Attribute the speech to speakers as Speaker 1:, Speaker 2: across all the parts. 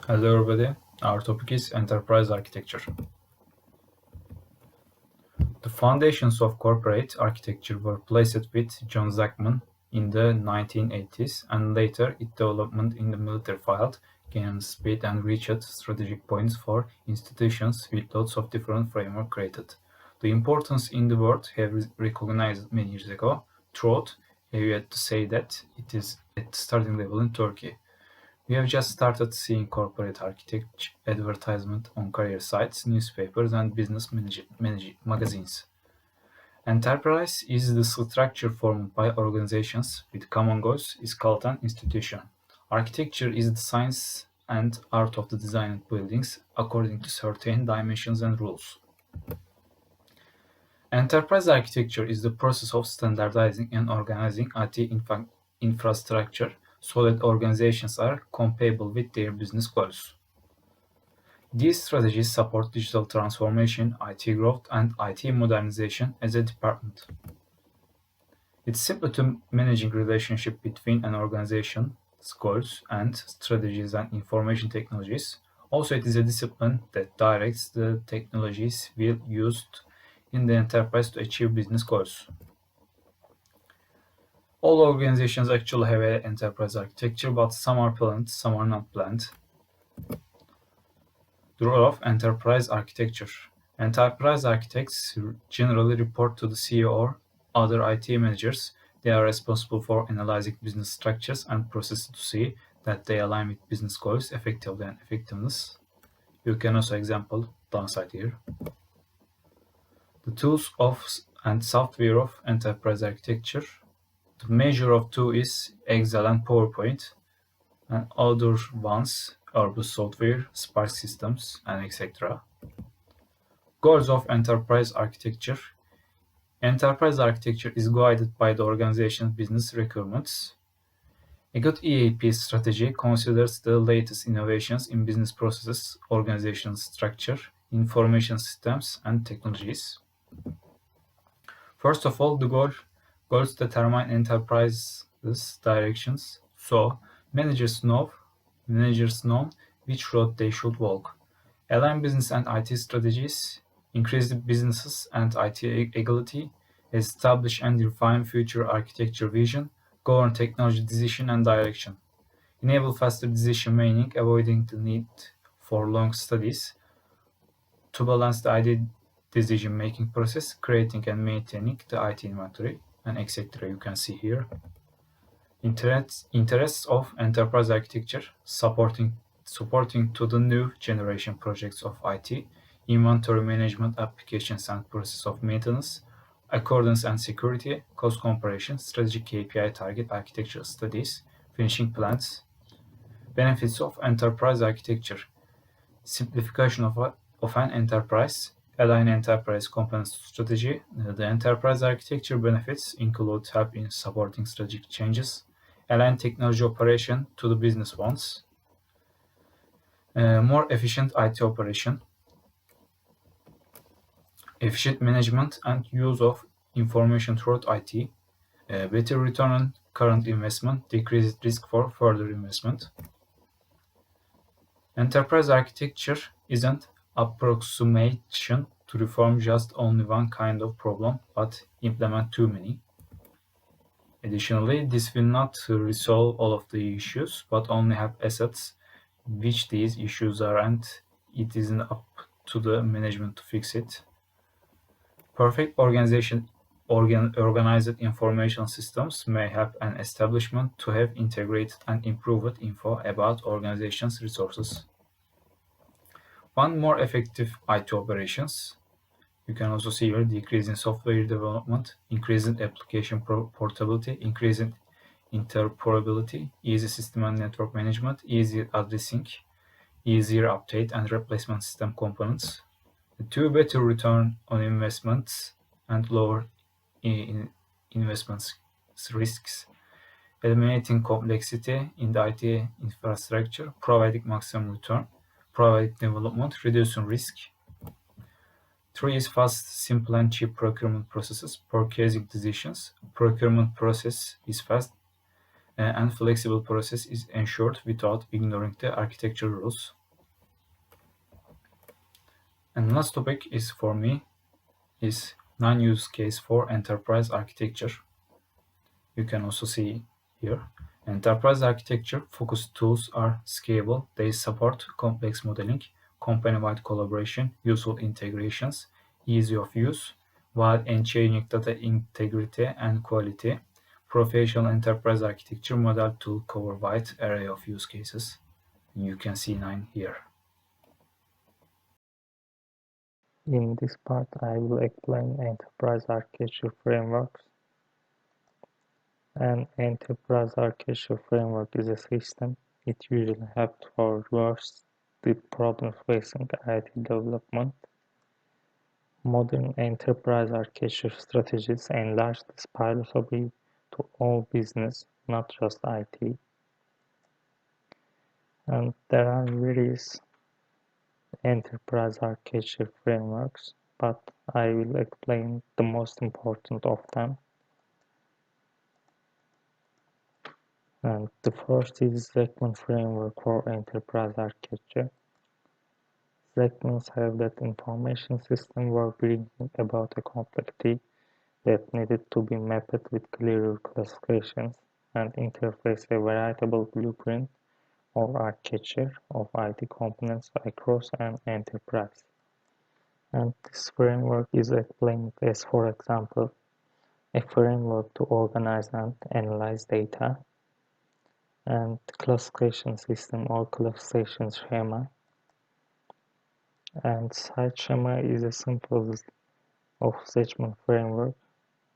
Speaker 1: Hello everybody, our topic is enterprise architecture. The foundations of corporate architecture were placed with John Zachman in the 1980s, and later its development in the military field gained speed and reached strategic points for institutions with lots of different frameworks created. The importance in the world have recognized many years ago. Throughout, have yet to say that it is at starting level in Turkey. We have just started seeing corporate architecture advertisement on career sites, newspapers, and business magazines. Enterprise is the structure formed by organizations with common goals is called an institution. Architecture is the science and art of the design of buildings according to certain dimensions and rules. Enterprise architecture is the process of standardizing and organizing IT infrastructure so that organizations are compatible with their business goals. These strategies support digital transformation, IT growth, and IT modernization as a department. It's simple to managing relationship between an organization's goals and strategies and information technologies. Also, it is a discipline that directs the technologies used in the enterprise to achieve business goals. All organizations actually have an enterprise architecture, but some are planned, some are not planned. The role of enterprise architecture. Enterprise architects generally report to the CEO or other IT managers. They are responsible for analyzing business structures and processes to see that they align with business goals effectively and effectiveness. You can also example downside here. The tools of and software of enterprise architecture. The measure of two is Excel and PowerPoint, and other ones are the software, Spark systems, and etc. Goals of enterprise architecture. Enterprise architecture is guided by the organization's business requirements. A good EAP strategy considers the latest innovations in business processes, organizational structure, information systems, and technologies. First of all, the goals determine enterprise's directions, so managers know which road they should walk. Align business and IT strategies, increase the businesses and IT agility, establish and refine future architecture vision, govern technology decision and direction. Enable faster decision making, avoiding the need for long studies. To balance the IT decision making process, creating and maintaining the IT inventory, and etc. You can see here. Interests of enterprise architecture, supporting to the new generation projects of IT, inventory management, applications and process of maintenance, accordance and security, cost comparison, strategic KPI target architecture studies, finishing plans. Benefits of enterprise architecture: simplification of an enterprise, align enterprise components strategy. The enterprise architecture benefits include help in supporting strategic changes, align technology operation to the business ones, more efficient IT operation, efficient management and use of information throughout IT, better return on current investment, decreased risk for further investment. Enterprise architecture isn't approximation to reform just only one kind of problem, but implement too many. Additionally, this will not resolve all of the issues, but only have assets which these issues are, and it isn't up to the management to fix it. Perfect organized information systems may help an establishment to have integrated and improved info about organization's resources. One more effective IT operations. You can also see here decrease in software development, increase in application portability, increase in interoperability, easy system and network management, easier addressing, easier update and replacement system components. Two, better return on investments and lower investment risks, eliminating complexity in the IT infrastructure, providing maximum return, providing development, reducing risk. Three is fast, simple, and cheap procurement processes, purchasing decisions. Procurement process is fast, and flexible process is ensured without ignoring the architecture rules. And last topic is for me is non-use case for enterprise architecture. You can also see here. Enterprise architecture focused tools are scalable. They support complex modeling, company-wide collaboration, useful integrations, ease of use, while ensuring data integrity and quality. Professional enterprise architecture model to cover wide array of use cases. You can see 9 here.
Speaker 2: In this part, I will explain enterprise architecture frameworks. An enterprise architecture framework is a system. It usually helps to address the problems facing IT development. Modern enterprise architecture strategies enlarge this philosophy to all business, not just IT. And there are various enterprise architecture frameworks, but I will explain the most important of them. And the first is Zechman framework for enterprise architecture. Zechmans have that information systems were bringing about a complexity that needed to be mapped with clearer classifications and interface a veritable blueprint or architecture of IT components across an enterprise. And this framework is explained as, for example, a framework to organize and analyze data, and classification system or classification schema. And site schema is a simple of Zechman framework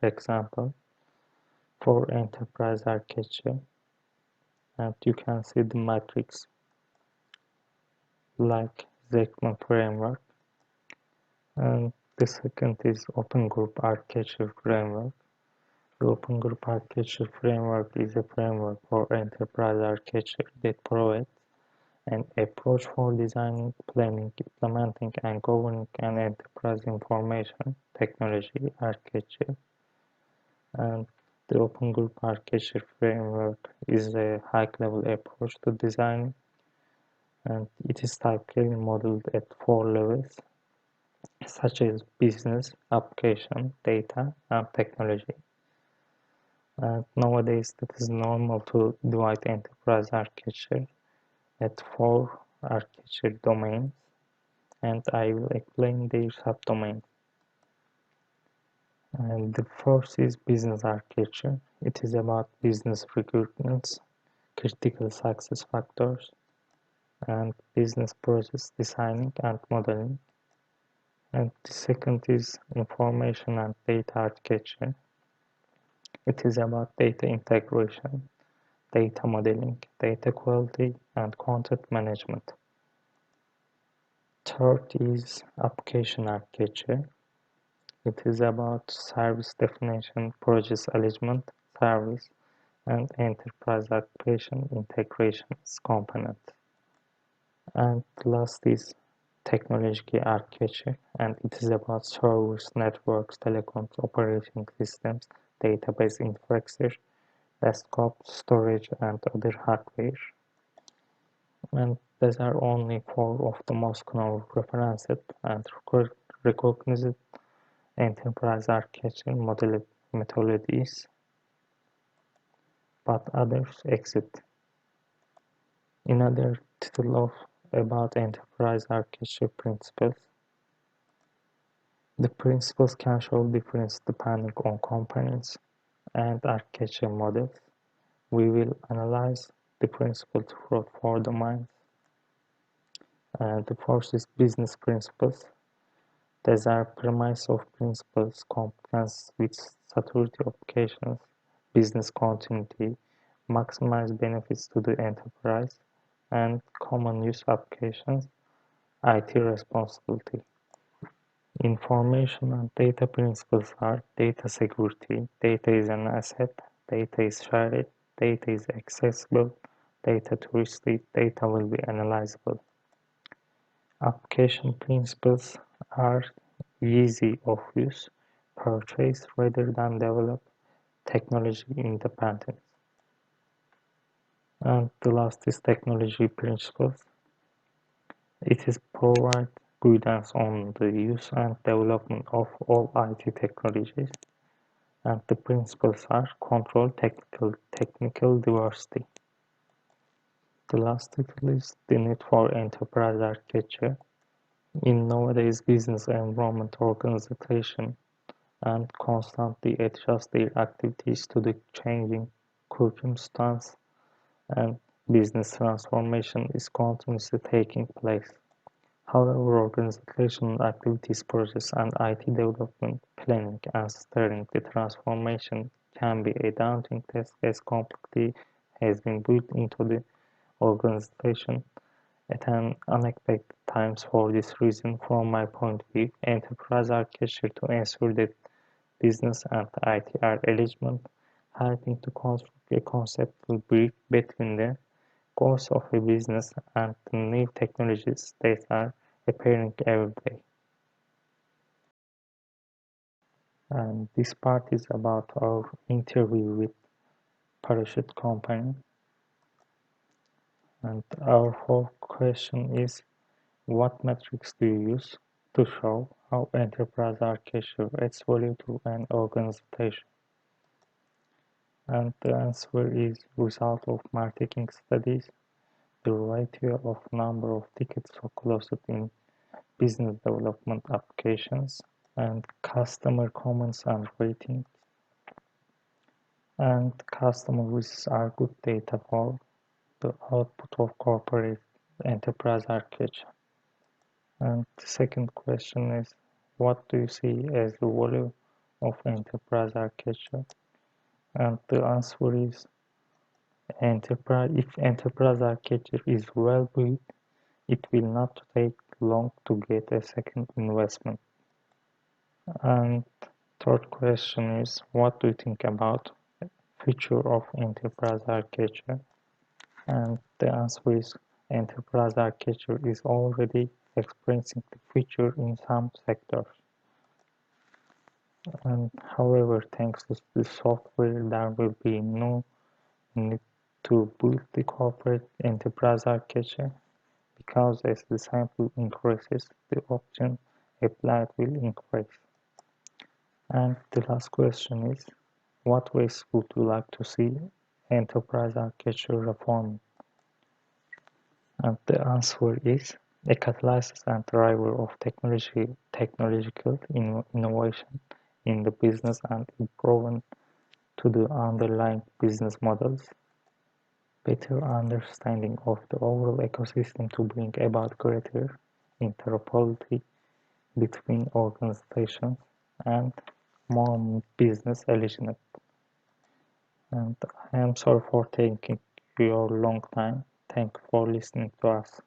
Speaker 2: example for enterprise architecture, and you can see the matrix like Zechman framework. And the second is Open Group Architecture Framework. The Open Group Architecture Framework is a framework for enterprise architecture that provides an approach for designing, planning, implementing, and governing an enterprise information technology architecture. And the Open Group Architecture Framework is a high-level approach to design, and it is typically modeled at 4 levels, such as business, application, data, and technology. And nowadays, it is normal to divide enterprise architecture at 4 architecture domains, and I will explain their subdomains. And the first is business architecture. It is about business requirements, critical success factors, and business process designing and modeling. And the second is information and data architecture. It is about data integration, data modeling, data quality, and content management. Third is application architecture. It is about service definition, process alignment, service, and enterprise application integrations component. And last is technology architecture, and it is about servers, networks, telecoms, operating systems, database infrastructure, desktop, storage, and other hardware. And these are only 4 of the most known referenced and recognized enterprise architecture methodologies, but others exist. Another title of about enterprise architecture principles. The principles can show difference depending on components and architecture models. We will analyze the principles for 4 domains. The first is business principles. These are premise of principles, compliance with statutory obligations, business continuity, maximize benefits to the enterprise, and common use applications, IT responsibility. Information and data principles are data security, data is an asset, data is shared, data is accessible, data to receive, data will be analyzable. Application principles are easy of use, purchase rather than develop, technology independence. And the last is technology principles. It is provide guidance on the use and development of all IT technologies, and the principles are control technical diversity. The last title is the need for enterprise architecture. In nowadays business environment, organization and constantly adjust their activities to the changing circumstances, and business transformation is continuously taking place. However, organizational activities process and IT development, planning and steering the transformation can be a daunting task as complexity has been built into the organization at an unexpected times. For this reason, from my point of view, enterprise architecture to ensure that business and IT are aligned, helping to construct a conceptual bridge between the goals of a business and the new technologies that are appearing every day. And this part is about our interview with Parachute Company. And our fourth question is, what metrics do you use to show how enterprise architecture adds value to an organization? And the answer is result of marketing studies, the ratio of number of tickets closed in business development applications, and customer comments and ratings. And customer visits are good data for the output of corporate enterprise architecture. And the second question is, what do you see as the value of enterprise architecture? And the answer is, if enterprise architecture is well built, it will not take long to get a second investment. And third question is, what do you think about future of enterprise architecture? And the answer is, enterprise architecture is already experiencing the future in some sectors. And however, thanks to the software, there will be no need to build the corporate enterprise architecture, because as the sample increases, the option applied will increase. And the last question is, what ways would you like to see enterprise architecture reform? And the answer is, a catalyst and driver of technological innovation in the business and improvement to the underlying business models, better understanding of the overall ecosystem to bring about greater interoperability between organizations, and more business alignment. And I am sorry for taking your long time. Thank you for listening to us.